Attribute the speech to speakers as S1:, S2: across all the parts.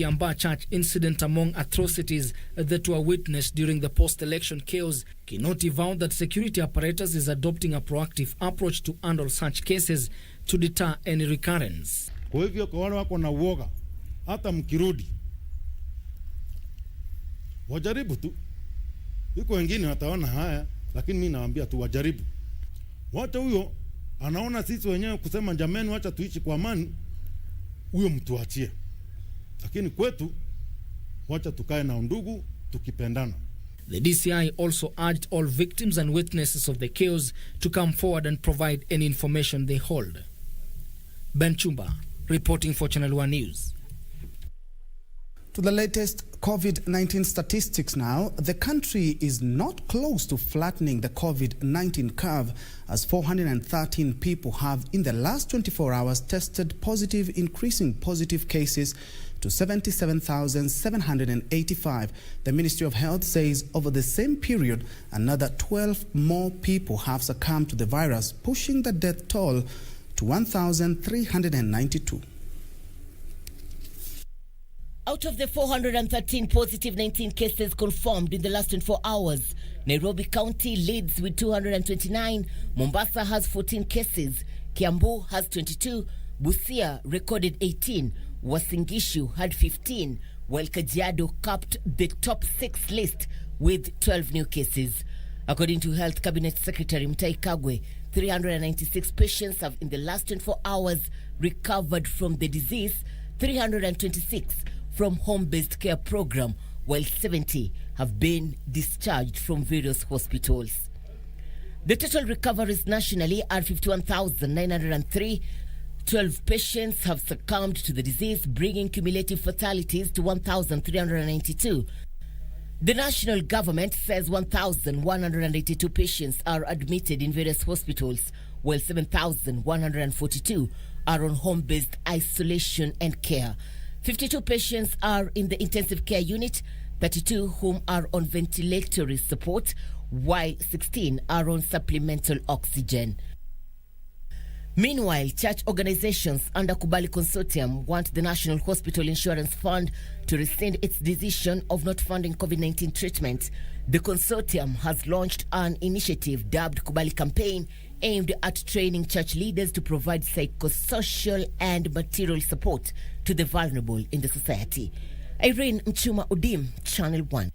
S1: Kiambaa Church incident among atrocities that were witnessed during the post-election chaos, Kinoti vowed that security apparatus is adopting a proactive approach to handle such cases to deter any recurrence.
S2: Kwa hivyo kwa wale wako na uoga, hata mkirudi wajaribu tu. Iko wengine wataona haya, lakini mimi nawaambia tu wajaribu. Wacha huyo anaona sisi wenyewe kusema jameni wacha tuishi kwa amani, huyo mtu achie. Lakini kwetu wacha tukae na undugu tukipendana.
S1: The DCI also urged all victims and witnesses of the chaos to come forward and provide any information they hold. Ben Chumba, reporting for Channel 1 News.
S3: To the latest COVID-19 statistics now, the country is not close to flattening the COVID-19 curve, as 413 people have in the last 24 hours tested positive, increasing positive cases to 77,785. The Ministry of Health says over the same period, another 12 more people have succumbed to the virus, pushing the death toll to 1,392.
S4: Out of the 413 positive 19 cases confirmed in the last 24 hours, Nairobi County leads with 229, Mombasa has 14 cases, Kiambu has 22, Busia recorded 18, Uasin Gishu had 15, while Kajiado capped the top 6 list with 12 new cases. According to Health Cabinet Secretary Mutahi Kagwe, 396 patients have in the last 24 hours recovered from the disease, 326 from home-based care program, while 70 have been discharged from various hospitals. The total recoveries nationally are 51,903. 12 patients have succumbed to the disease, bringing cumulative fatalities to 1,392. The national government says 1,182 patients are admitted in various hospitals, while 7,142 are on home-based isolation and care. 52 patients are in the intensive care unit, 32 whom are on ventilatory support, while 16 are on supplemental oxygen. Meanwhile, church organizations under Kubali Consortium want the National Hospital Insurance Fund to rescind its decision of not funding COVID-19 treatment. The consortium has launched an initiative dubbed Kubali Campaign, aimed at training church leaders to provide psychosocial and material support to the vulnerable in the society. Irene Mchuma Udim, Channel 1.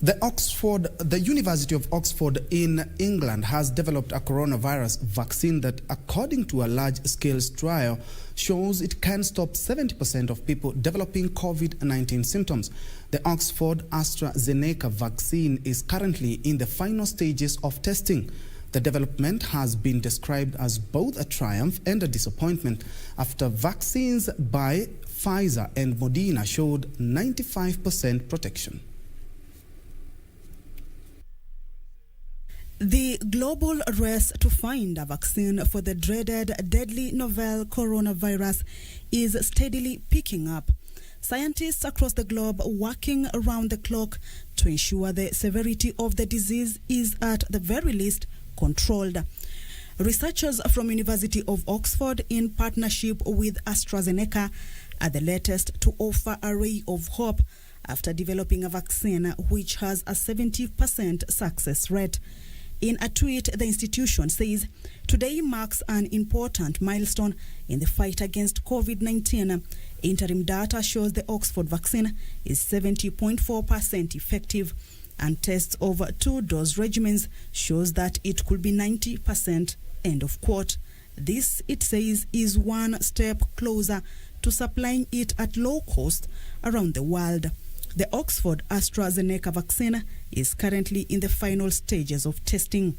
S3: The University of Oxford in England has developed a coronavirus vaccine that, according to a large-scale trial, shows it can stop 70% of people developing COVID-19 symptoms. The Oxford AstraZeneca vaccine is currently in the final stages of testing. The development has been described as both a triumph and a disappointment after vaccines by Pfizer and Moderna showed 95% protection.
S5: The global race to find a vaccine for the dreaded deadly novel coronavirus is steadily picking up. Scientists across the globe working around the clock to ensure the severity of the disease is at the very least controlled. Researchers from University of Oxford in partnership with AstraZeneca are the latest to offer a ray of hope after developing a vaccine which has a 70% success rate. In a tweet, the institution says, "Today marks an important milestone in the fight against COVID-19. Interim data shows the Oxford vaccine is 70.4% effective, and tests over 2-dose regimens shows that it could be 90%. End of quote. This, it says, is one step closer to supplying it at low cost around the world. The Oxford AstraZeneca vaccine is currently in the final stages of testing.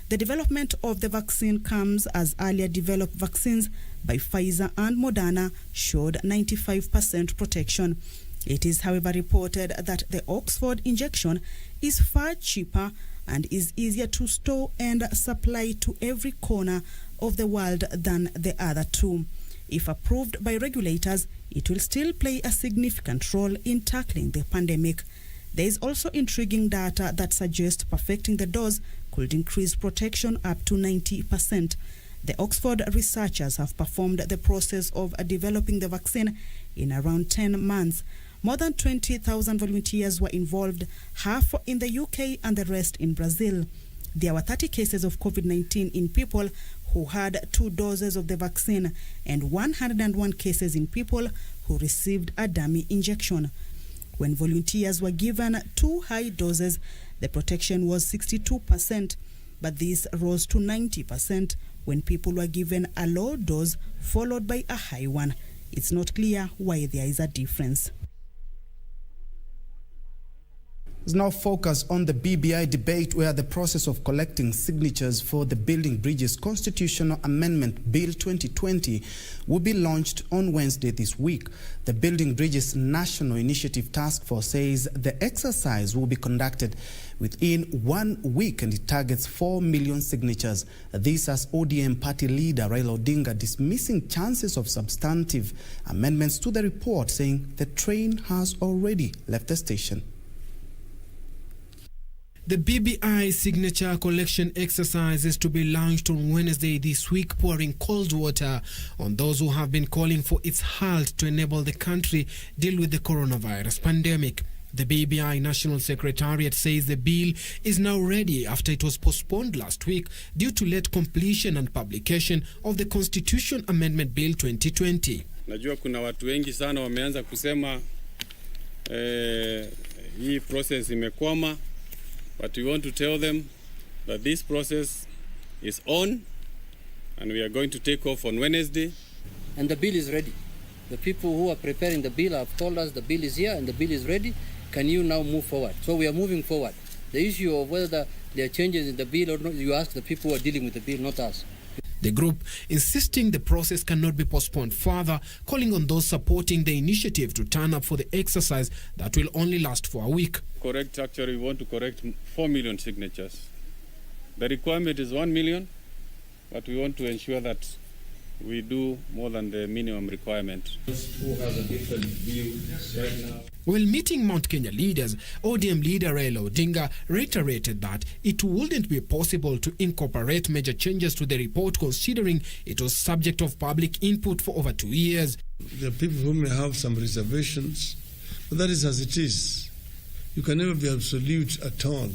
S5: The development of the vaccine comes as earlier developed vaccines by Pfizer and Moderna showed 95% protection. It is, however, reported that the Oxford injection is far cheaper and is easier to store and supply to every corner of the world than the other two. If approved by regulators, it will still play a significant role in tackling the pandemic. There is also intriguing data that suggests perfecting the dose could increase protection up to 90%. The Oxford researchers have performed the process of developing the vaccine in around 10 months. More than 20,000 volunteers were involved, half in the UK and the rest in Brazil. There were 30 cases of COVID-19 in people who had 2 doses of the vaccine and 101 cases in people who received a dummy injection. When volunteers were given 2 high doses, the protection was 62%, but this rose to 90% when people were given a low dose followed by a high one. It's not clear why there is a difference.
S3: Is now focused on the BBI debate, where the process of collecting signatures for the Building Bridges Constitutional Amendment Bill 2020 will be launched on Wednesday this week. The Building Bridges National Initiative Task Force says the exercise will be conducted within 1 week and it targets 4 million signatures. This as ODM party leader Raila Odinga dismissing chances of substantive amendments to the report, saying the train has already left the station.
S6: The BBI signature collection exercise is to be launched on Wednesday this week, pouring cold water on those who have been calling for its halt to enable the country deal with the coronavirus pandemic. The BBI National Secretariat says the bill is now ready after it was postponed last week due to late completion and publication of the Constitution Amendment Bill 2020.
S7: Najua kuna watu wengi sana wameanza kusema hii process imekwama. But we want to tell them that this process is on and we are going to take off on Wednesday.
S8: And the bill is ready. The people who are preparing the bill have told us the bill is here and the bill is ready. Can you now move forward? So we are moving forward. The issue of whether there are changes in the bill or not, you ask the people who are dealing with the bill, not us.
S6: The group insisting the process cannot be postponed further, calling on those supporting the initiative to turn up for the exercise that will only last for a week.
S7: Correct, actually, we want to correct 4 million signatures. The requirement is 1 million, but we want to ensure that we do more than the minimum requirement.
S8: Who has a different view right now?
S6: While meeting Mount Kenya leaders, ODM leader Raila Odinga reiterated that it wouldn't be possible to incorporate major changes to the report, considering it was subject of public input for over 2 years.
S9: There are people who may have some reservations, but that is as it is. You can never be absolute at all.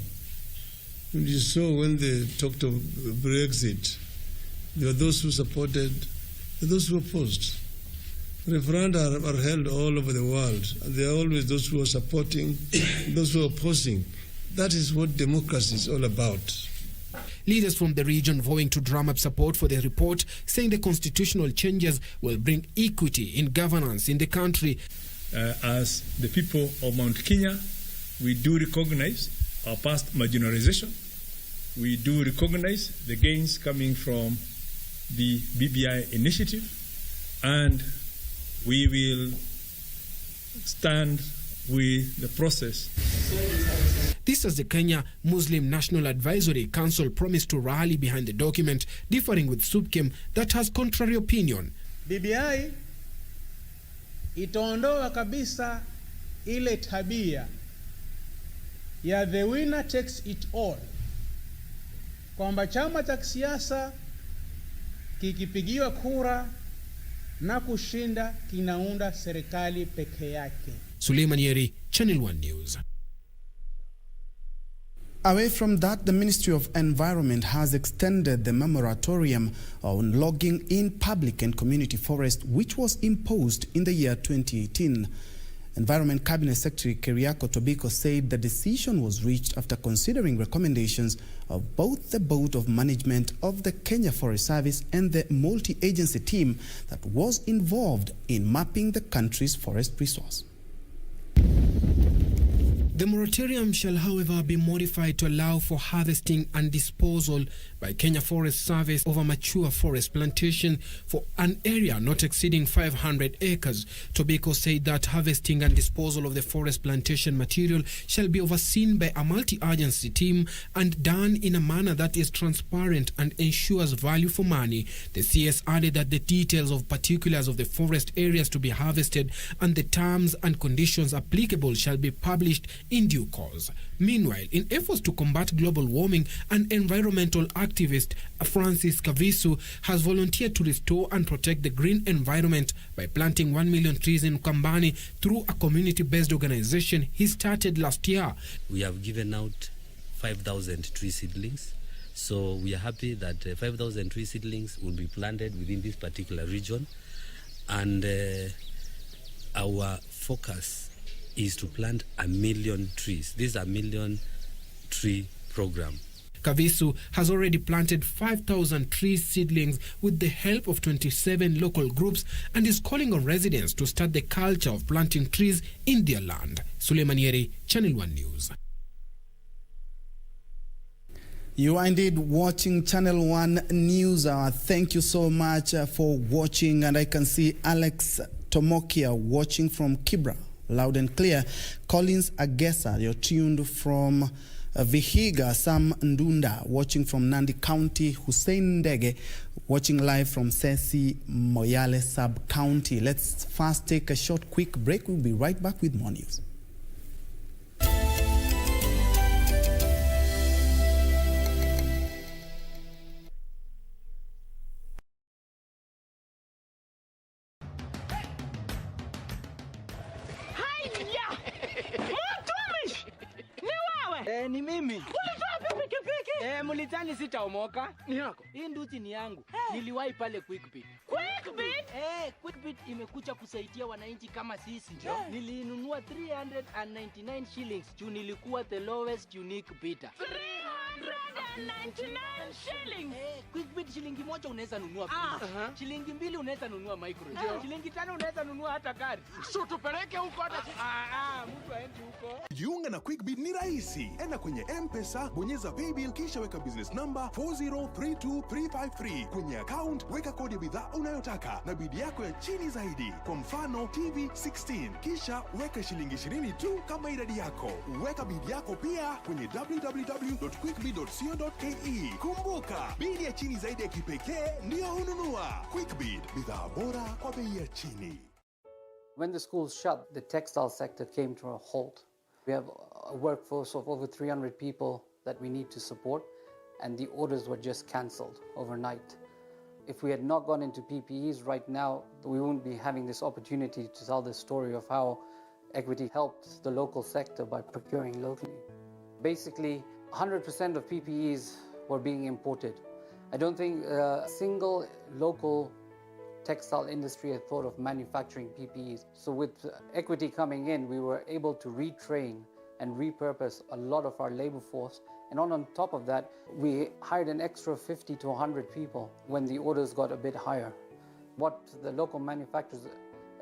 S9: When you saw when they talked of Brexit, there were those who supported and those who opposed. Referenda are held all over the world, and there are always those who are supporting, those who are opposing. That is what democracy is all about.
S6: Leaders from the region vowing to drum up support for the report, saying the constitutional changes will bring equity in governance in the country.
S10: As the people of Mount Kenya, we do recognize our past marginalization. We do recognize the gains coming from the BBI initiative, and we will stand with the process.
S6: This as the Kenya Muslim National Advisory Council promised to rally behind the document, differing with SUPKEM that has contrary opinion.
S11: BBI itaondoa kabisa ile tabia ya the winner takes it all, kwamba chama cha kisiasa kikipigiwa kura na kushinda kinaunda serikali peke yake.
S6: Suleiman Yeri, Channel 1 News.
S3: Away from that, the Ministry of Environment has extended the moratorium on logging in public and community forest, which was imposed in the year 2018. Environment Cabinet Secretary Keriako Tobiko said the decision was reached after considering recommendations of both the Board of Management of the Kenya Forest Service and the multi-agency team that was involved in mapping the country's forest resource.
S6: The moratorium shall, however, be modified to allow for harvesting and disposal by Kenya Forest Service of a mature forest plantation for an area not exceeding 500 acres. Tobiko said that harvesting and disposal of the forest plantation material shall be overseen by a multi-agency team and done in a manner that is transparent and ensures value for money. The CS added that the details of particulars of the forest areas to be harvested and the terms and conditions applicable shall be published in due course. Meanwhile, in efforts to combat global warming, an environmental activist, Francis Kavisu, has volunteered to restore and protect the green environment by planting 1 million trees in Kambani through a community-based organization he started last year.
S12: We have given out 5,000 tree seedlings. So we are happy that 5,000 tree seedlings will be planted within this particular region. And our focus is to plant 1 million trees. This is a 1 million tree program.
S6: Kavisu has already planted 5,000 tree seedlings with the help of 27 local groups and is calling on residents to start the culture of planting trees in their land. Suleiman Yeri, Channel 1 News.
S3: You are indeed watching Channel 1 News Hour. Thank you so much for watching. And I can see Alex Tomokia watching from Kibra, loud and clear. Collins Agesa, you're tuned from Vihiga. Sam Ndunda watching from Nandi County. Hussein Ndege watching live from Sesi Moyale Sub-County. Let's first take a short quick break. We'll be right back with more news.
S13: Ni mimi. Ulitoa pikipiki? Mulitani sitaomoka. Ni yako. Hii nduti ni yangu. Niliwahi pale Quickbit. Quickbit? Quickbit imekuja kusaidia wananchi kama sisi. Nilinunua 399 shillings. Juu nilikuwa the lowest unique bidder. 399 shillings. Quickbit shilingi moja unaweza nunua bidhaa. Shilingi 2 unaweza nunua micro. Shilingi 5 unaweza nunua hata gari. So tupeleke huko hata mtu aende huko.
S14: Jiunga na Quickbit ni rahisi. Enda kwenye M-Pesa, bonyeza paybill kisha weka business number 4032353. Kwenye account weka kodi ya bidhaa unayotaka na bidi yako ya chini zaidi. Kwa mfano TV 16. Kisha weka shilingi 20 tu kama idadi yako. Weka bidi yako pia kwenye www.quickbit.co.ke. Kumbuka, bidi ya chini zaidi ya kipekee ndio hununua. Quickbit, bidhaa bora kwa bei ya chini.
S8: When the schools shut, the textile sector came to a halt. We have a workforce of over 300 people that we need to support, and the orders were just cancelled overnight. If we had not gone into PPEs right now, we wouldn't be having this opportunity to tell the story of how Equity helped the local sector by procuring locally. Basically, 100% of PPEs were being imported. I don't think a single local textile industry had thought of manufacturing PPEs. So with Equity coming in, we were able to retrain and repurpose a lot of our labor force. And on top of that, we hired an extra 50 to 100 people when the orders got a bit higher. What the local manufacturers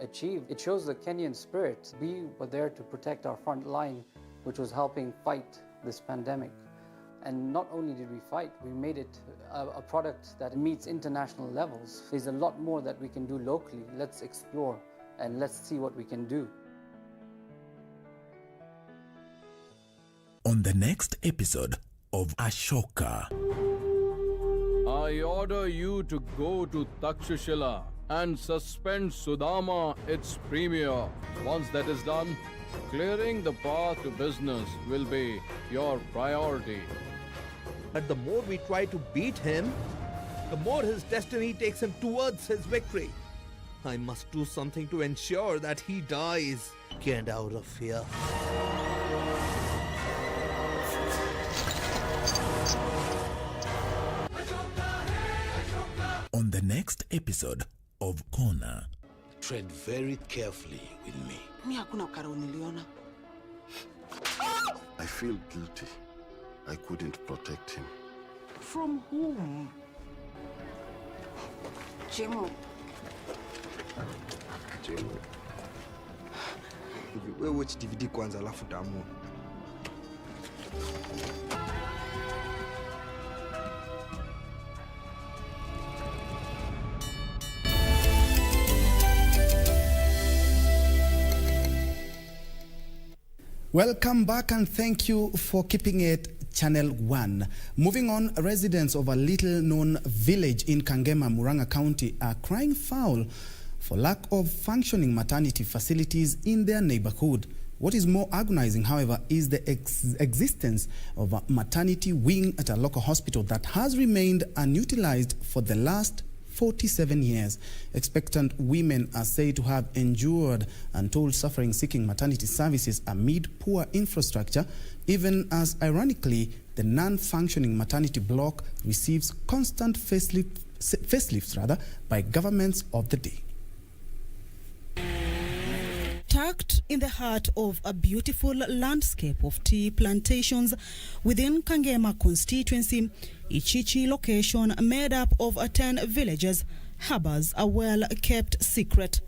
S8: achieved, it shows the Kenyan spirit. We were there to protect our front line, which was helping fight this pandemic. And not only did we fight, we made it a product that meets international levels. There's a lot more that we can do locally. Let's explore and let's see what we can do.
S15: On the next episode of Ashoka,
S16: I order you to go to Takshashila and suspend Sudama, its premier. Once that is done, clearing the path to business will be your priority.
S17: But the more we try to beat him, the more his destiny takes him towards his victory. I must do something to ensure that he dies. Get out of here.
S15: On the next episode of Kona.
S18: Tread very carefully with me.
S19: I feel guilty. I couldn't protect him.
S20: From whom? Jemo.
S21: Wewe watch DVD kwanza alafu tamu.
S3: Welcome back and thank you for keeping it Channel 1. Moving on, residents of a little-known village in Kangema, Murang'a County are crying foul for lack of functioning maternity facilities in their neighborhood. What is more agonizing, however, is the existence of a maternity wing at a local hospital that has remained unutilized for the last 47 years. Expectant women are said to have endured untold suffering seeking maternity services amid poor infrastructure, even as, ironically, the non-functioning maternity block receives constant facelifts by governments of the day.
S5: Tucked in the heart of a beautiful landscape of tea plantations within Kangema constituency, Ichichi location made up of 10 villages harbors a well-kept secret.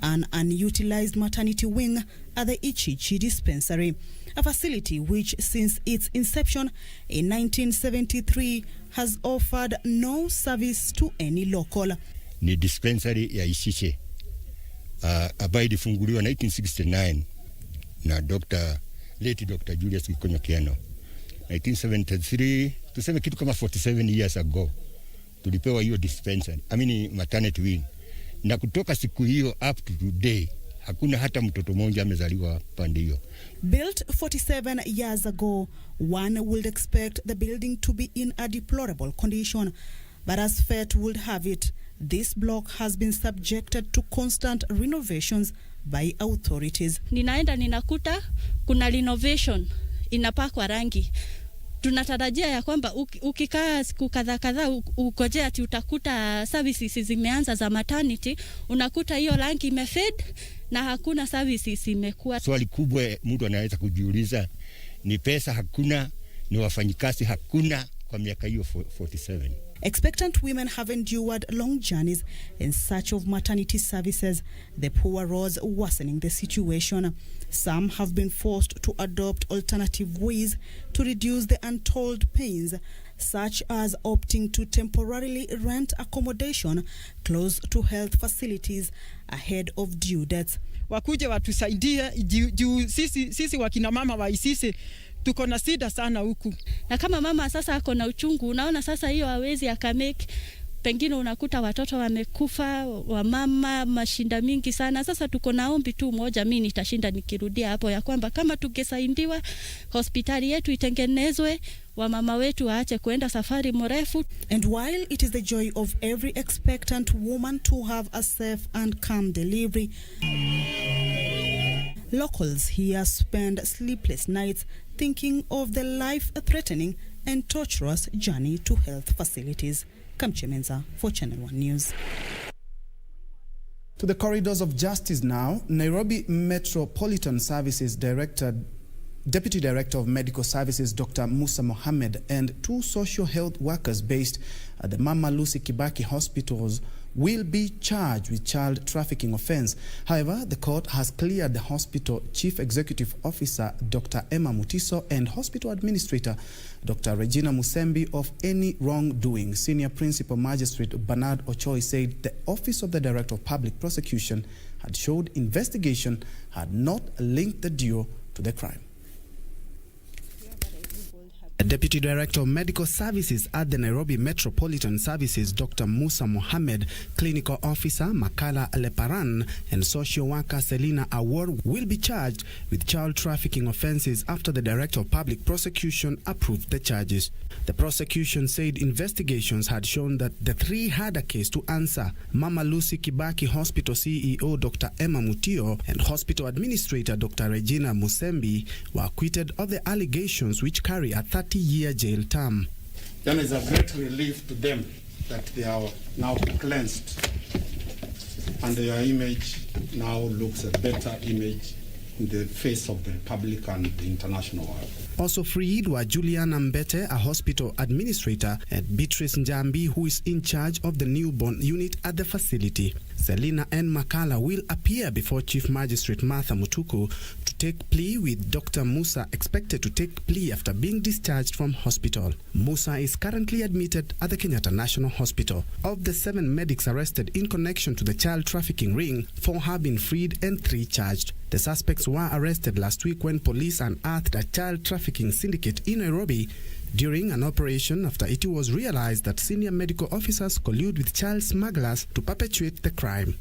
S5: An unutilized maternity wing at the Ichichi dispensary, a facility which since its inception in 1973 has offered no service to any local.
S2: Ni dispensary ya Ichichi ambayo ilifunguliwa 1969 na late Dr. Julius Kikonyo Kiano. 1973, tuseme kitu kama 47 years ago, tulipewa hiyo dispensary, maternity wing. Na kutoka siku hiyo up to today, hakuna hata mtoto mmoja amezaliwa pande hiyo.
S5: Built 47 years ago, one would expect the building to be in a deplorable condition. But as fate would have it, this block has been subjected to constant renovations by authorities.
S22: Ninakuta kuna renovation inapakwa rangi. Tunatarajia ya kwamba ukikaa siku kadhaa ukojea ati utakuta services zimeanza za maternity, unakuta hiyo rangi imefade na hakuna services imekuwa.
S2: Swali kubwa mtu anaweza kujiuliza ni pesa hakuna, ni wafanyikazi hakuna kwa miaka hiyo 47.
S5: Expectant women have endured long journeys in search of maternity services, the poor roads worsening the situation. Some have been forced to adopt alternative ways to reduce the untold pains, such as opting to temporarily rent accommodation close to health facilities ahead of due dates.
S23: Wakuje watusaidie juu sisi wakina mama wa Isisi tuko na shida sana huku.
S22: Na kama mama sasa ako na uchungu, unaona sasa hiyo hawezi akamake, pengine unakuta watoto wamekufa, wa mama mashinda mingi sana. Sasa tuko na ombi tu moja, mimi nitashinda nikirudia hapo, ya kwamba kama tungesaidiwa hospitali yetu itengenezwe, wa mama wetu waache kuenda safari mrefu.
S5: And while it is the joy of every expectant woman to have a safe and calm delivery, locals here spend sleepless nights thinking of the life-threatening and torturous journey to health facilities. Kamchemenza for Channel 1 News.
S3: To the corridors of justice now. Nairobi Metropolitan Services Deputy Director of Medical Services Dr. Musa Mohammed and 2 social health workers based at the Mama Lucy Kibaki hospitals will be charged with child trafficking offense. However, the court has cleared the hospital Chief Executive Officer Dr. Emma Mutiso and Hospital Administrator Dr. Regina Musembi of any wrongdoing. Senior Principal Magistrate Bernard Ochoi said the Office of the Director of Public Prosecution had showed investigation had not linked the duo to the crime. Deputy Director of Medical Services at the Nairobi Metropolitan Services, Dr. Musa Mohammed, Clinical Officer Makala Leparan, and Social Worker Selina Award will be charged with child trafficking offenses after the Director of Public Prosecution approved the charges. The prosecution said investigations had shown that the 3 had a case to answer. Mama Lucy Kibaki Hospital CEO Dr. Emma Mutio and Hospital Administrator Dr. Regina Musembi were acquitted of the allegations, which carry a 30-year jail term.
S24: Then it's a great relief to them that they are now cleansed and their image now looks a better image in the face of the public and the international world.
S3: Also freed were Juliana Mbete, a hospital administrator, and Beatrice Njambi, who is in charge of the newborn unit at the facility. Selina N. Makala will appear before Chief Magistrate Martha Mutuku to take plea, with Dr. Musa expected to take plea after being discharged from hospital. Musa is currently admitted at the Kenyatta National Hospital. Of the 7 medics arrested in connection to the child trafficking ring, 4 have been freed and 3 charged. The suspects were arrested last week when police unearthed a child trafficking syndicate in Nairobi during an operation after it was realized that senior medical officers collude with child smugglers to perpetuate the crime.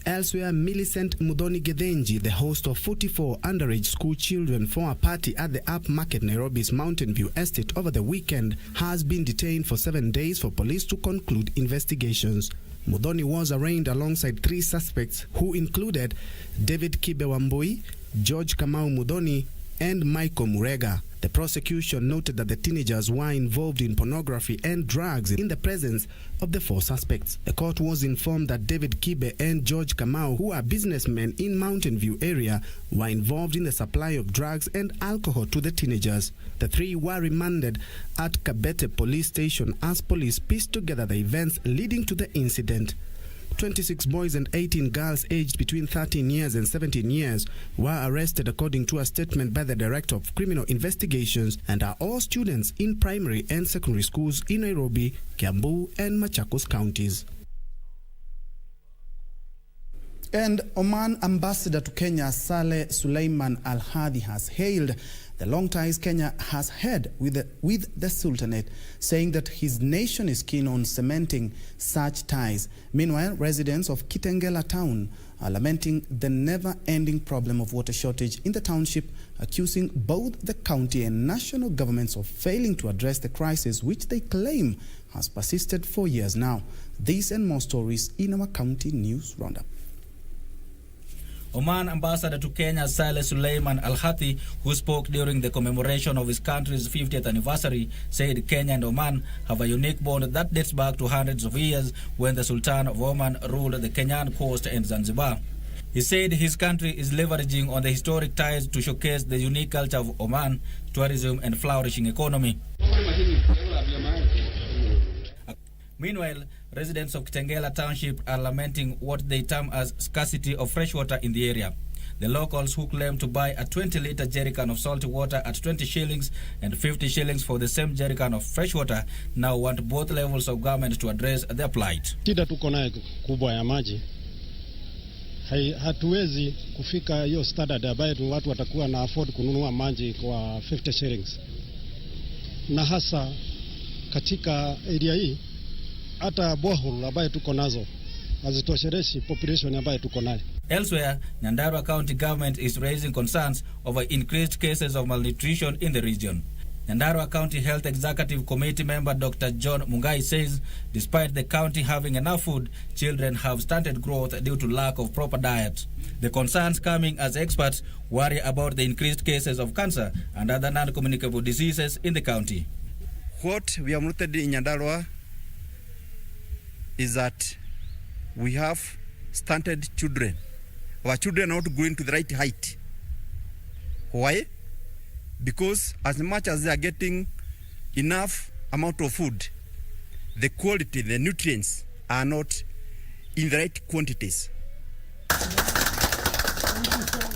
S3: Elsewhere, Millicent Mudhoni Gethenji, the host of 44 underage school children for a party at the upmarket Nairobi's Mountain View estate over the weekend, has been detained for 7 days for police to conclude investigations. Mudhoni was arraigned alongside 3 suspects who included David Kibe Wambui, George Kamau Mudhoni, and Michael Murega. The prosecution noted that the teenagers were involved in pornography and drugs in the presence of the 4 suspects. The court was informed that David Kibe and George Kamau, who are businessmen in Mountain View area, were involved in the supply of drugs and alcohol to the teenagers. The 3 were remanded at Kabete police station as police pieced together the events leading to the incident. 26 boys and 18 girls aged between 13 years and 17 years were arrested according to a statement by the Director of Criminal Investigations, and are all students in primary and secondary schools in Nairobi, Kiambu and Machakos counties. And Oman Ambassador to Kenya Saleh Suleiman Al-Hadi has hailed the long ties Kenya has had with the Sultanate, saying that his nation is keen on cementing such ties. Meanwhile, residents of Kitengela town are lamenting the never-ending problem of water shortage in the township, accusing both the county and national governments of failing to address the crisis, which they claim has persisted for years now. These and more stories in our county news roundup.
S1: Oman Ambassador to Kenya Saleh Suleiman Al-Hadi, who spoke during the commemoration of his country's 50th anniversary, said Kenya and Oman have a unique bond that dates back to hundreds of years when the Sultan of Oman ruled the Kenyan coast and Zanzibar. He said his country is leveraging on the historic ties to showcase the unique culture of Oman, tourism and flourishing economy. Meanwhile, residents of Kitengela Township are lamenting what they term as scarcity of fresh water in the area. The locals, who claim to buy a 20-litre jerrycan of salty water at 20 shillings and 50 shillings for the same jerrycan of fresh water, now want both levels of government to address their plight.
S4: Shida tuko nayo kubwa ya maji. Hatuwezi kufika hiyo standard ambayo watu watakuwa na afford kununua maji kwa 50 shillings. Na hasa katika area hii, hata borehole ambayo tuko nazo hazitoshereshi population ambayo tuko nayo.
S1: Elsewhere, Nyandarua County government is raising concerns over increased cases of malnutrition in the region. Nyandarua County Health Executive Committee member Dr. John Mungai says despite the county having enough food, children have stunted growth due to lack of proper diet. The concerns coming as experts worry about the increased cases of cancer and other non-communicable diseases in the county.
S7: What we have noted in Nyandarua is that we have stunted children. Our children are not growing to the right height. Why? Because as much as they are getting enough amount of food, the quality, the nutrients are not in the right quantities.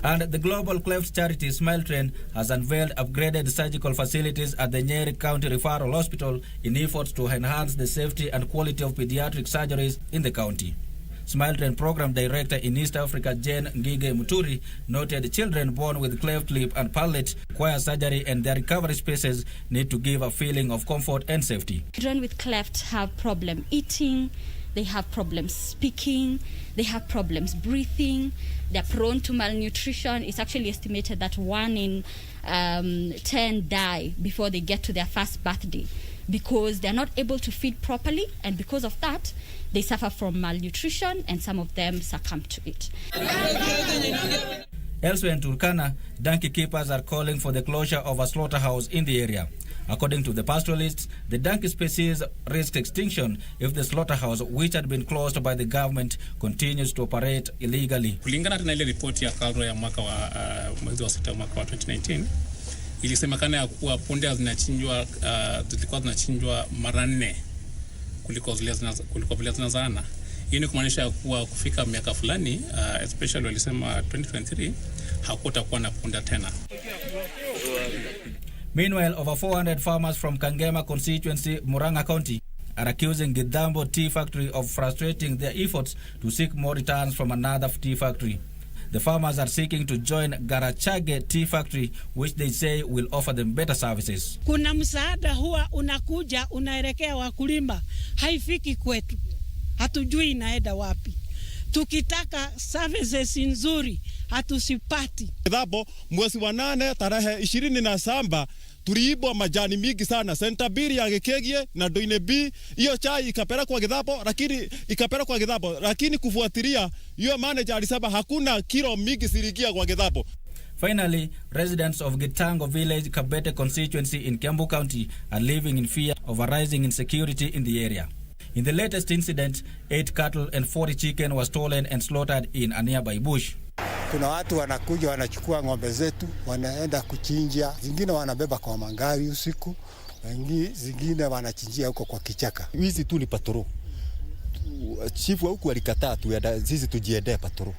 S1: And the Global Cleft charity Smile Train has unveiled upgraded surgical facilities at the Nyeri County Referral Hospital in efforts to enhance the safety and quality of pediatric surgeries in the county. Smile Train Program Director in East Africa, Jane Ngige Muturi, noted children born with cleft lip and palate require surgery, and their recovery spaces need to give a feeling of comfort and safety.
S9: Children with cleft have problem eating, they have problems speaking, they have problems breathing, they're prone to malnutrition. It's actually estimated that 1 in 10 die before they get to their first birthday because they're not able to feed properly, and because of that, they suffer from malnutrition and some of them succumb to it.
S1: Elsewhere in Turkana, donkey keepers are calling for the closure of a slaughterhouse in the area. According to the pastoralists, the donkey species risks extinction if the slaughterhouse, which had been closed by the government, continues to operate illegally.
S25: Kulingana na ile ripoti ya KALRO ya mwaka wa mwezi wa 6 mwaka wa 2019, ilisemekana ya kuwa punde zinachinjwa zilikuwa zinachinjwa mara 4 kuliko vile zinazaana. Hii ni kumaanisha kuwa kufika miaka fulani, especially walisema 2023, hakutakuwa na punda tena.
S1: Meanwhile, over 400 farmers from Kangema constituency, Murang'a County, are accusing Gidambo Tea Factory of frustrating their efforts to seek more returns from another tea factory. The farmers are seeking to join Garachage Tea Factory, which they say will offer them better services.
S6: Kuna msaada huwa unakuja unaelekea wakulima, haifiki kwetu. Hatujui inaenda wapi. Tukitaka services nzuri hatusipati.
S10: Hapo mwezi wa 8 tarehe 27 tuliibwa majani mingi sana, senta bili ya Gekegie na Doine B. Hiyo chai ikapelekwa Githapo, lakini kufuatilia hiyo manager alisema hakuna kilo mingi ziliingia kwa Githapo.
S1: Finally, residents of Gitango village, Kabete constituency in Kiambu County are living in fear of a rising insecurity in the area. In the latest incident, 8 cattle and 40 chicken was stolen and slaughtered in a nearby bush.
S11: Kuna watu wanakuja wanachukua ng'ombe zetu, wanaenda kuchinja, zingine wanabeba kwa mangari usiku, zingine wanachinjia huko kwa kichaka.
S12: Hizi tu ni patoro. Chifu huku alikataa sisi tujiendee patoro.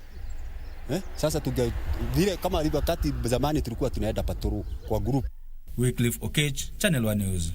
S12: Sasa vile kama wakati zamani tulikuwa tunaenda patoro kwa group.
S1: Wycliffe Okech, Channel 1 News.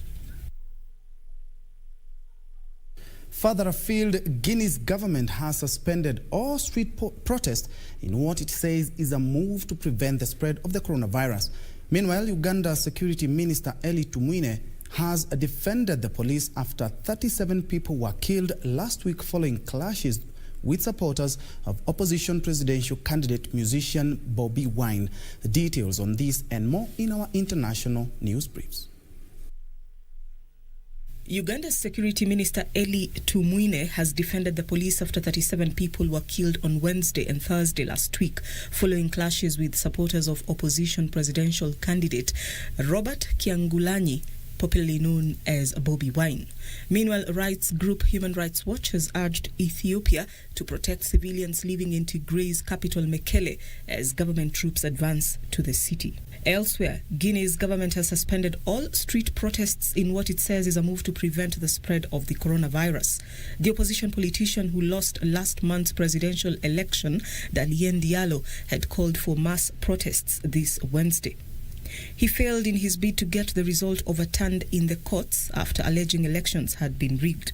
S3: Further afield, Guinea's government has suspended all street protests in what it says is a move to prevent the spread of the coronavirus. Meanwhile, Uganda's Security Minister Eli Tumwine has defended the police after 37 people were killed last week following clashes with supporters of opposition presidential candidate musician Bobi Wine. Details on this and more in our international news briefs.
S13: Uganda's Security Minister Eli Tumwine has defended the police after 37 people were killed on Wednesday and Thursday last week following clashes with supporters of opposition presidential candidate Robert Kyangulanyi, popularly known as Bobi Wine. Meanwhile, rights group Human Rights Watch has urged Ethiopia to protect civilians living in Tigray's capital Mekele as government troops advance to the city. Elsewhere, Guinea's government has suspended all street protests in what it says is a move to prevent the spread of the coronavirus. The opposition politician who lost last month's presidential election, Dalien Diallo, had called for mass protests this Wednesday. He failed in his bid to get the result overturned in the courts after alleging elections had been rigged.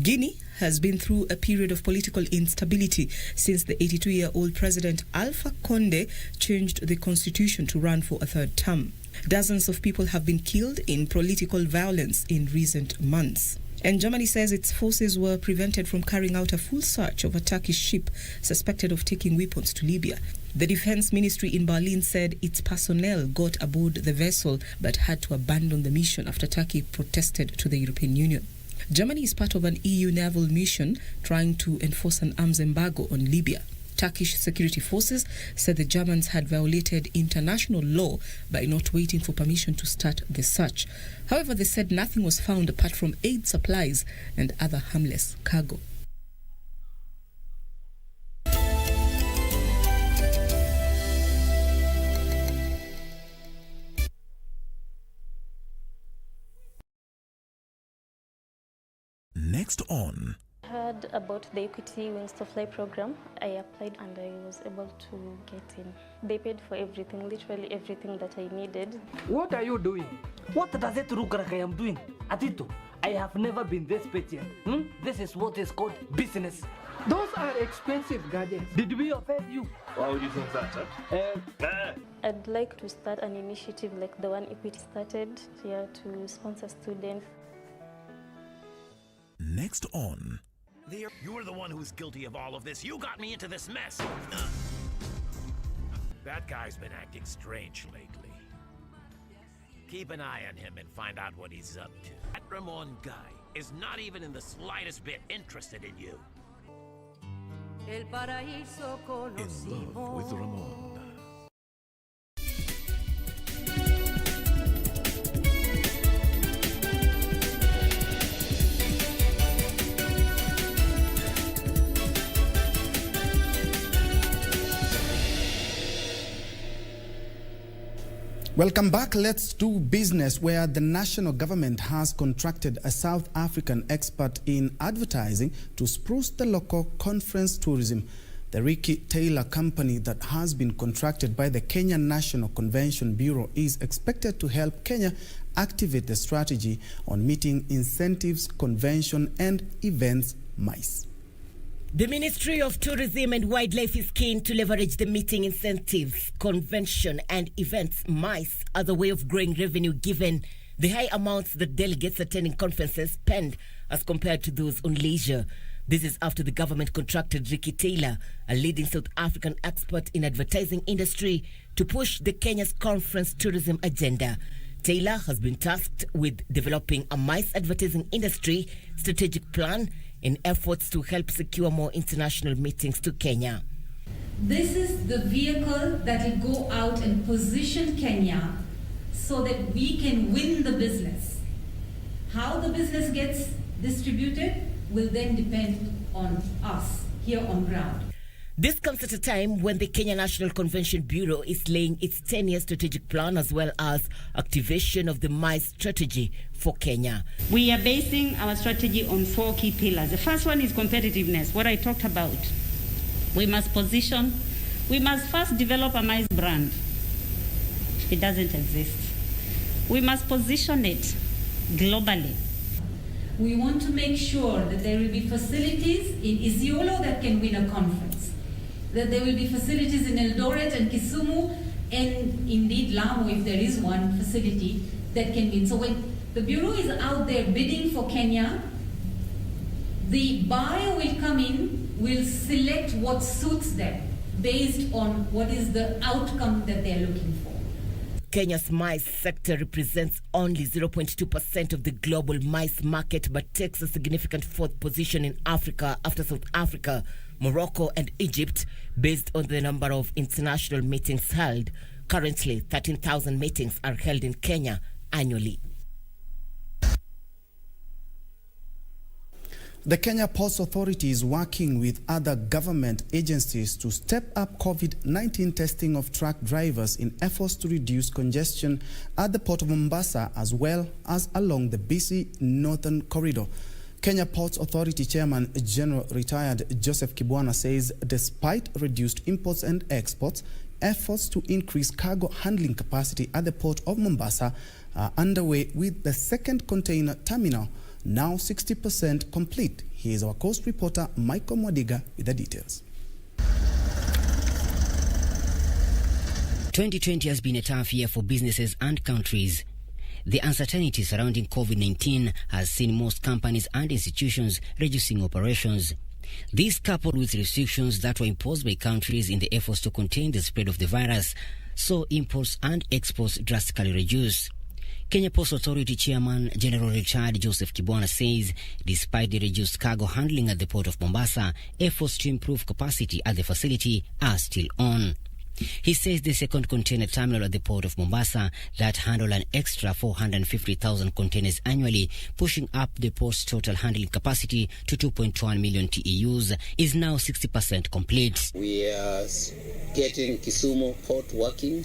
S13: Guinea has been through a period of political instability since the 82-year-old president Alpha Conde changed the constitution to run for a third term. Dozens of people have been killed in political violence in recent months. And Germany says its forces were prevented from carrying out a full search of a Turkish ship suspected of taking weapons to Libya. The defense ministry in Berlin said its personnel got aboard the vessel but had to abandon the mission after Turkey protested to the European Union. Germany is part of an EU naval mission trying to enforce an arms embargo on Libya. Turkish security forces said the Germans had violated international law by not waiting for permission to start the search. However, they said nothing was found apart from aid supplies and other harmless cargo.
S15: Next on.
S26: Heard about the Equity Wings to Fly program. I applied and I was able to get in. They paid for everything, literally everything that I needed.
S27: What are you doing? What does it look like I am doing? Atito, I have never been this patient. This is what is called business. Those are expensive gadgets. Did we offend you?
S28: Why would you think that, huh?
S26: I'd like to start an initiative like the one Equity started here to sponsor students.
S15: Next on.
S29: You were the one who's guilty of all of this. You got me into this mess. That guy's been acting strange lately. Keep an eye on him and find out what he's up to. That Ramon guy is not even in the slightest bit interested in you. In love with Ramon.
S3: Welcome back. Let's do business, where the national government has contracted a South African expert in advertising to spruce the local conference tourism. The Ricky Taylor company that has been contracted by the Kenya National Convention Bureau is expected to help Kenya activate the strategy on meeting incentives, convention and events MICE.
S2: The Ministry of Tourism and Wildlife is keen to leverage the meeting incentives, convention and events MICE as a way of growing revenue given the high amounts that delegates attending conferences spend as compared to those on leisure. This is after the government contracted Ricky Taylor, a leading South African expert in advertising industry, to push the Kenya's conference tourism agenda. Taylor has been tasked with developing a MICE advertising industry strategic plan in efforts to help secure more international meetings to Kenya.
S8: This is the vehicle that will go out and position Kenya so that we can win the business. How the business gets distributed will then depend on us here on ground.
S2: This comes at a time when the Kenya National Convention Bureau is laying its 10-year strategic plan as well as activation of the MICE strategy for Kenya.
S14: We are basing our strategy on 4 key pillars. The first one is competitiveness, what I talked about. We must first develop a MICE brand. It doesn't exist. We must position it globally.
S8: We want to make sure that there will be facilities in Isiolo that can win a conference, that there will be facilities in Eldoret and Kisumu, and indeed Lamu, if there is one facility that can win. So when the Bureau is out there bidding for Kenya, the buyer will come in, will select what suits them based on what is the outcome that they're looking for.
S2: Kenya's MICE sector represents only 0.2% of the global MICE market, but takes a significant fourth position in Africa after South Africa, Morocco and Egypt, based on the number of international meetings held. Currently, 13,000 meetings are held in Kenya annually.
S3: The Kenya Ports Authority is working with other government agencies to step up COVID-19 testing of truck drivers in efforts to reduce congestion at the Port of Mombasa as well as along the busy Northern Corridor. Kenya Ports Authority Chairman General Retired Joseph Kibwana says despite reduced imports and exports, efforts to increase cargo handling capacity at the Port of Mombasa are underway, with the second container terminal now 60% complete. Here is our coast reporter Michael Mwadiga with the details.
S16: 2020 has been a tough year for businesses and countries. The uncertainty surrounding COVID-19 has seen most companies and institutions reducing operations. This, coupled with restrictions that were imposed by countries in the efforts to contain the spread of the virus, saw imports and exports drastically reduce. Kenya Ports Authority Chairman General Richard Joseph Kibwana says despite the reduced cargo handling at the Port of Mombasa, efforts to improve capacity at the facility are still on. He says the second container terminal at the Port of Mombasa that handle an extra 450,000 containers annually, pushing up the port's total handling capacity to 2.1 million TEUs, is now 60% complete.
S17: We are getting Kisumu Port working.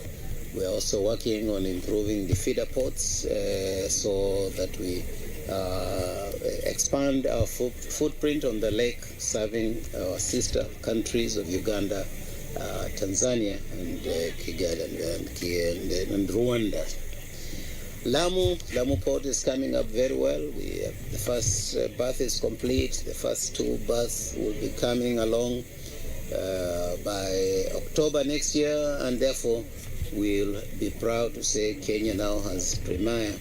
S17: We are also working on improving the feeder ports so that we expand our footprint on the lake, serving our sister countries of Uganda, Tanzania, and Kigali and Rwanda. Lamu Port is coming up very well. The first berth is complete. The first 2 berths will be coming along by October next year, and therefore we'll be proud to say Kenya now has premier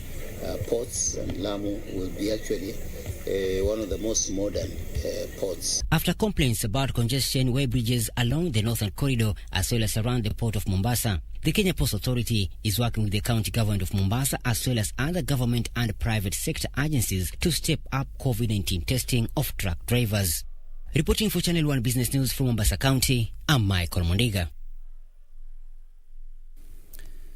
S17: ports, and Lamu will be actually one of the most modern ports.
S16: After complaints about congestion where bridges along the Northern Corridor as well as around the Port of Mombasa, the Kenya Ports Authority is working with the county government of Mombasa as well as other government and private sector agencies to step up COVID-19 testing of truck drivers. Reporting for Channel 1 Business News from Mombasa County, I'm Michael Mondiga.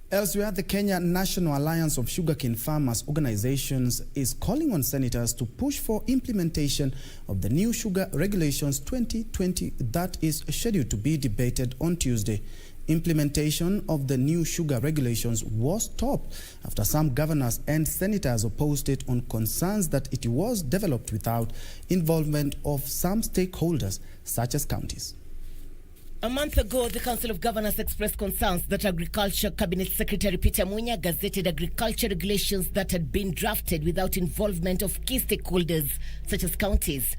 S3: Elsewhere, the Kenya National Alliance of Sugarcane Farmers Organizations is calling on senators to push for implementation of the new sugar regulations 2020 that is scheduled to be debated on Tuesday. Implementation of the new sugar regulations was stopped after some governors and senators opposed it on concerns that it was developed without involvement of some stakeholders, such as counties.
S2: A month ago, the Council of Governors expressed concerns that Agriculture Cabinet Secretary Peter Munya gazetted agriculture regulations that had been drafted without involvement of key stakeholders, such as counties.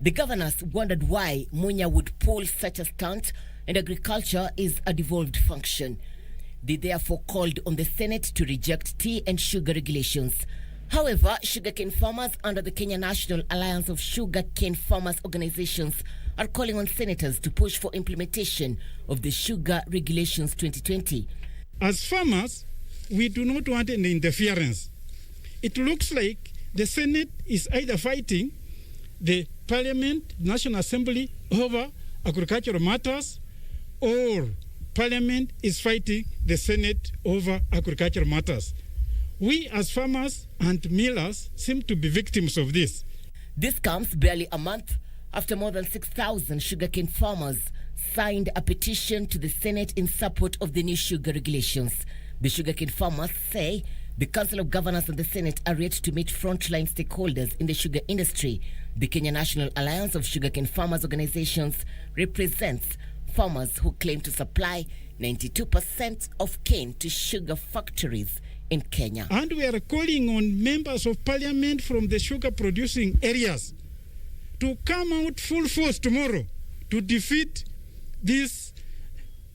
S2: The governors wondered why Munya would pull such a stunt, and agriculture is a devolved function. They therefore called on the Senate to reject tea and sugar regulations. However, sugarcane farmers under the Kenya National Alliance of Sugarcane Farmers Organizations are calling on senators to push for implementation of the Sugar Regulations 2020.
S4: As farmers, we do not want any interference. It looks like the Senate is either fighting the Parliament, National Assembly over agricultural matters, or Parliament is fighting the Senate over agricultural matters. We as farmers and millers seem to be victims of this.
S2: This comes barely a month after more than 6,000 sugarcane farmers signed a petition to the Senate in support of the new sugar regulations. The sugarcane farmers say the Council of Governors and the Senate are yet to meet frontline stakeholders in the sugar industry. The Kenya National Alliance of Sugarcane Farmers Organizations represents farmers who claim to supply 92% of cane to sugar factories in Kenya.
S4: And we are calling on members of parliament from the sugar producing areas to come out full force tomorrow to defeat this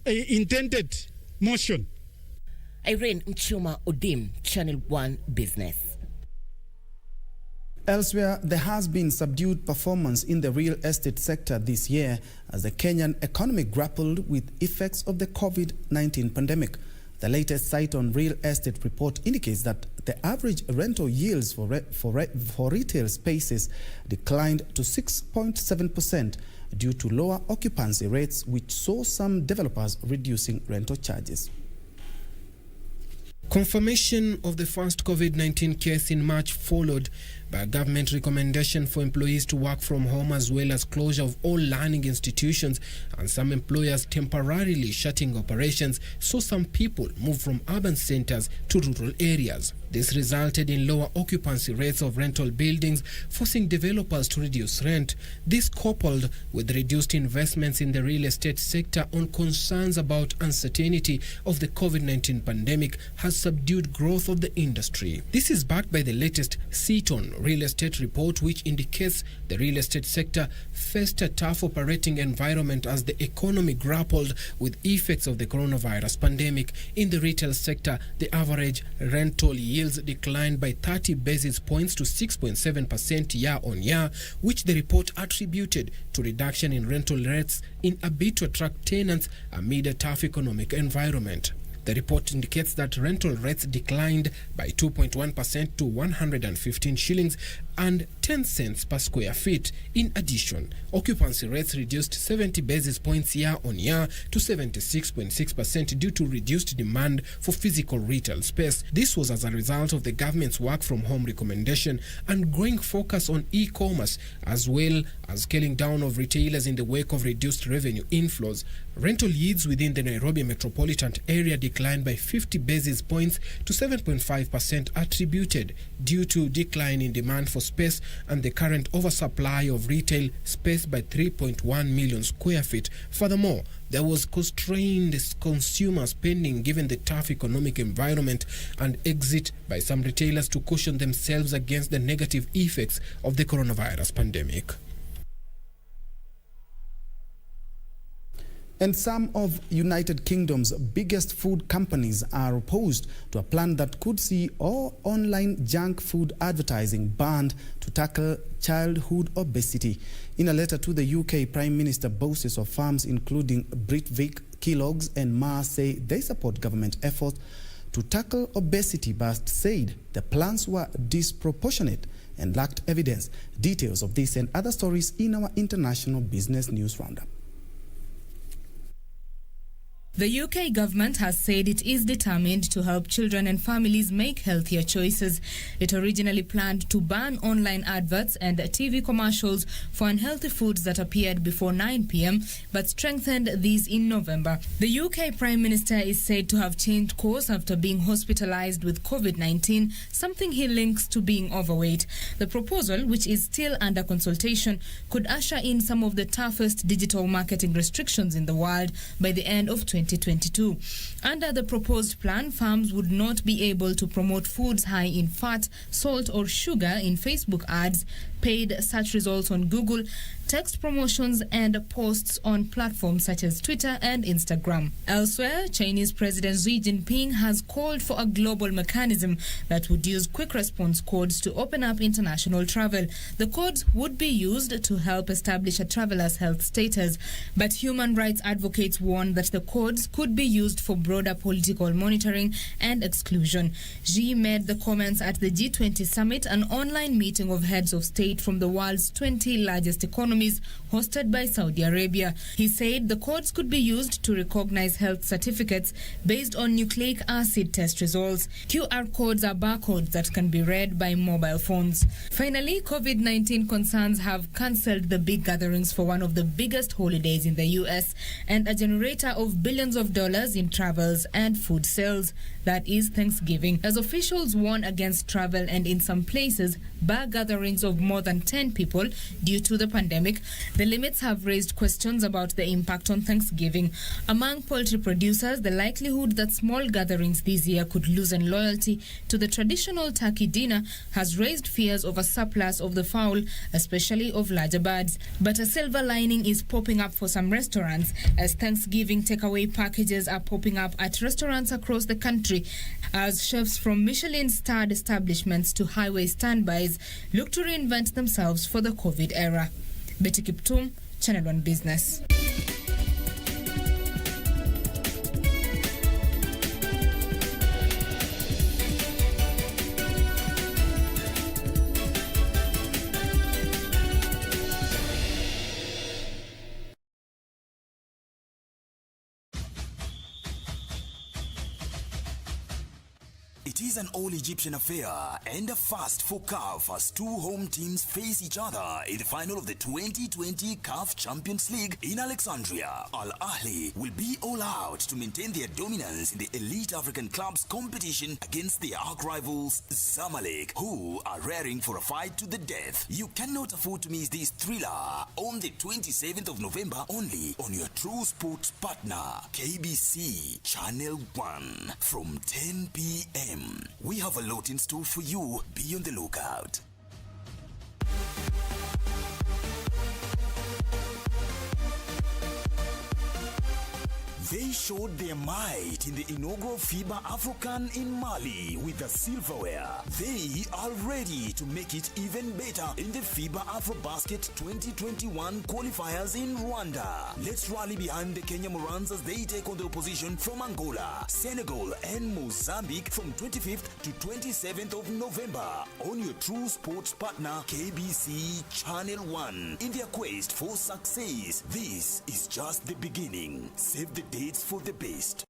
S4: intended motion.
S2: Irene Mchuma Odim, Channel 1 Business.
S3: Elsewhere, there has been subdued performance in the real estate sector this year as the Kenyan economy grappled with effects of the COVID-19 pandemic. The latest Site on Real Estate report indicates that the average rental yields for retail spaces declined to 6.7% due to lower occupancy rates, which saw some developers reducing rental charges.
S5: Confirmation of the first COVID-19 case in March followed by a government recommendation for employees to work from home, as well as closure of all learning institutions and some employers temporarily shutting operations, so some people moved from urban centers to rural areas. This resulted in lower occupancy rates of rental buildings, forcing developers to reduce rent. This, coupled with reduced investments in the real estate sector on concerns about uncertainty of the COVID-19 pandemic, has subdued growth of the industry. This is backed by the latest Site on Real Estate report, which indicates the real estate sector faced a tough operating environment as the economy grappled with effects of the coronavirus pandemic. In the retail sector, the average rental yields declined by 30 basis points to 6.7% year-on-year, which the report attributed to reduction in rental rates in a bid to attract tenants amid a tough economic environment. The report indicates that rental rates declined by 2.1% to 115 shillings and 10 cents per square feet. In addition, occupancy rates reduced 70 basis points year-on-year to 76.6% due to reduced demand for physical retail space. This was as a result of the government's work-from-home recommendation and growing focus on e-commerce, as well as scaling down of retailers in the wake of reduced revenue inflows. Rental yields within the Nairobi metropolitan area declined by 50 basis points to 7.5%, attributed due to decline in demand for space and the current oversupply of retail space by 3.1 million square feet. Furthermore, there was constrained consumer spending given the tough economic environment and exit by some retailers to cushion themselves against the negative effects of the coronavirus pandemic.
S3: And some of United Kingdom's biggest food companies are opposed to a plan that could see all online junk food advertising banned to tackle childhood obesity. In a letter to the UK, Prime Minister bosses of firms including Britvic, Kellogg's and Mars say they support government efforts to tackle obesity, but said the plans were disproportionate and lacked evidence. Details of this and other stories in our international business news roundup.
S18: The UK government has said it is determined to help children and families make healthier choices. It originally planned to ban online adverts and TV commercials for unhealthy foods that appeared before 9 p.m, but strengthened these in November. The UK Prime Minister is said to have changed course after being hospitalized with COVID-19, something he links to being overweight. The proposal, which is still under consultation, could usher in some of the toughest digital marketing restrictions in the world by the end of 2022. Under the proposed plan, firms would not be able to promote foods high in fat, salt or sugar in Facebook ads, paid search results on Google, text promotions and posts on platforms such as Twitter and Instagram. Elsewhere, Chinese President Xi Jinping has called for a global mechanism that would use quick response codes to open up international travel. The codes would be used to help establish a traveler's health status, but human rights advocates warn that the codes could be used for broader political monitoring and exclusion. Xi made the comments at the G20 summit, an online meeting of heads of state from the world's 20 largest economies, hosted by Saudi Arabia. He said the codes could be used to recognize health certificates based on nucleic acid test results. QR codes are barcodes that can be read by mobile phones. Finally, COVID-19 concerns have cancelled the big gatherings for one of the biggest holidays in the US and a generator of billions of dollars in travels and food sales. That is Thanksgiving. As officials warn against travel and in some places, bar gatherings of more than 10 people due to the pandemic, the limits have raised questions about the impact on Thanksgiving. Among poultry producers, the likelihood that small gatherings this year could loosen loyalty to the traditional turkey dinner has raised fears of a surplus of the fowl, especially of larger birds. But a silver lining is popping up for some restaurants, as Thanksgiving takeaway packages are popping up at restaurants across the country, as chefs from Michelin-starred establishments to highway standbys look to reinvent themselves for the COVID era. Betty Kiptum, Channel 1 Business.
S7: It is an all-Egyptian affair and a first for CAF as two home teams face each other in the final of the 2020 CAF Champions League in Alexandria. Al Ahly will be all out to maintain their dominance in the elite African clubs competition against their arch rivals Zamalek, who are raring for a fight to the death. You cannot afford to miss this thriller on the 27th of November only on your true sports partner, KBC Channel 1 from 10 p.m. We have a lot in store for you. Be on the lookout. They showed their might in the inaugural FIBA AfroCan in Mali with the silverware. They are ready to make it even better in the FIBA AfroBasket 2021 qualifiers in Rwanda. Let's rally behind the Kenya Morans as they take on the opposition from Angola, Senegal, and Mozambique from 25th to 27th of November on your true sports partner KBC Channel 1 in their quest for success. This is just the beginning. Save the dates for the best.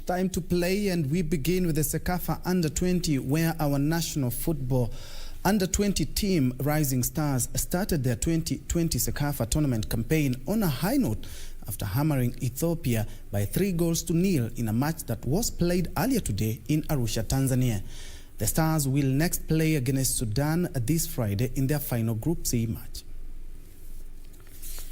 S3: Time to play, and we begin with the Sekafa Under-20, where our national football Under-20 team Rising Stars started their 2020 Sekafa tournament campaign on a high note after hammering Ethiopia by 3-0 in a match that was played earlier today in Arusha, Tanzania. The Stars will next play against Sudan this Friday in their final Group C match.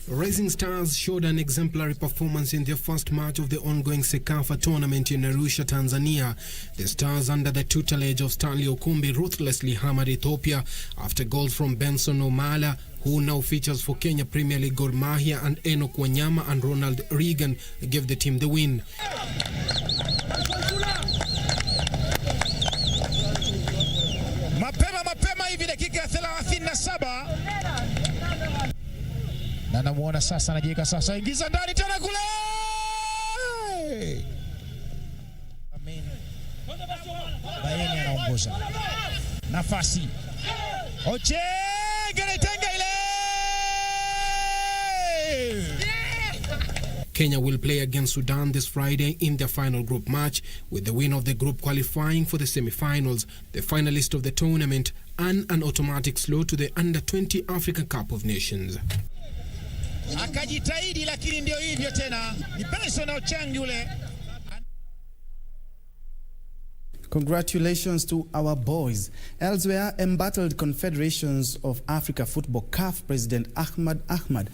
S5: Rising Stars showed an exemplary performance in their first match of the ongoing Sekafa tournament in Arusha, Tanzania. The Stars, under the tutelage of Stanley Okumbi, ruthlessly hammered Ethiopia after goals from Benson Omala, who now features for Kenya Premier League Gor Mahia, and Enoch Wanyama and Ronald Reagan gave the team the win.
S9: Mapema hivi dakika 37. Na namuona sasa anajiweka sasa, ingiza ndani tena kule. Bayeni anaongoza. Nafasi. Oche, geretenga ile.
S5: Kenya will play against Sudan this Friday in their final group match, with the winner of the group qualifying for the semi-finals. The finalist of the tournament and an automatic slot to the Under-20 African Cup of Nations.
S9: Akajitahidi lakini ndio hivyo tena. Ni Benson Ocheng yule.
S3: Congratulations to our boys. Elsewhere, embattled Confederations of Africa Football CAF President Ahmad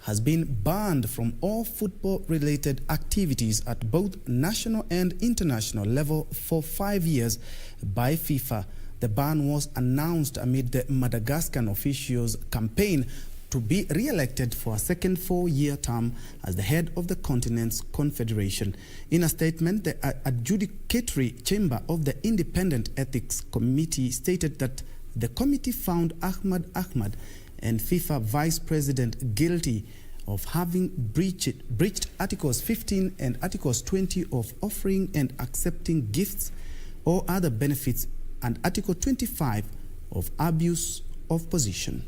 S3: has been banned from all football-related activities at both national and international level for 5 years by FIFA. The ban was announced amid the Madagascan officials' campaign to be re-elected for a second 4-year term as the head of the continent's confederation. In a statement, the adjudicatory chamber of the Independent Ethics Committee stated that the committee found Ahmad and FIFA Vice President guilty of having breached Articles 15 and Articles 20 of offering and accepting gifts or other benefits and Article 25 of abuse of position.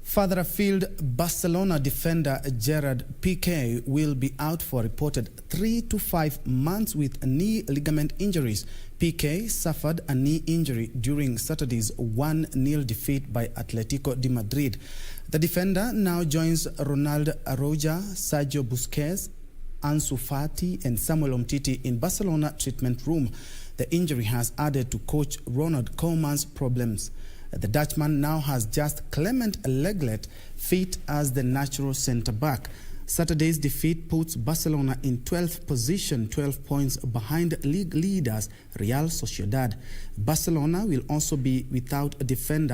S3: Further afield, Barcelona defender Gerard Piqué will be out for a reported 3 to 5 months with knee ligament injuries. Piqué suffered a knee injury during Saturday's 1-0 defeat by Atletico de Madrid. The defender now joins Ronald Araujo, Sergio Busquets, Ansu Fati and Samuel Umtiti in Barcelona treatment room. The injury has added to coach Ronald Koeman's problems. The Dutchman now has just Clement Lenglet fit as the natural centre-back. Saturday's defeat puts Barcelona in 12th position, 12 points behind league leaders Real Sociedad. Barcelona will also be without a defender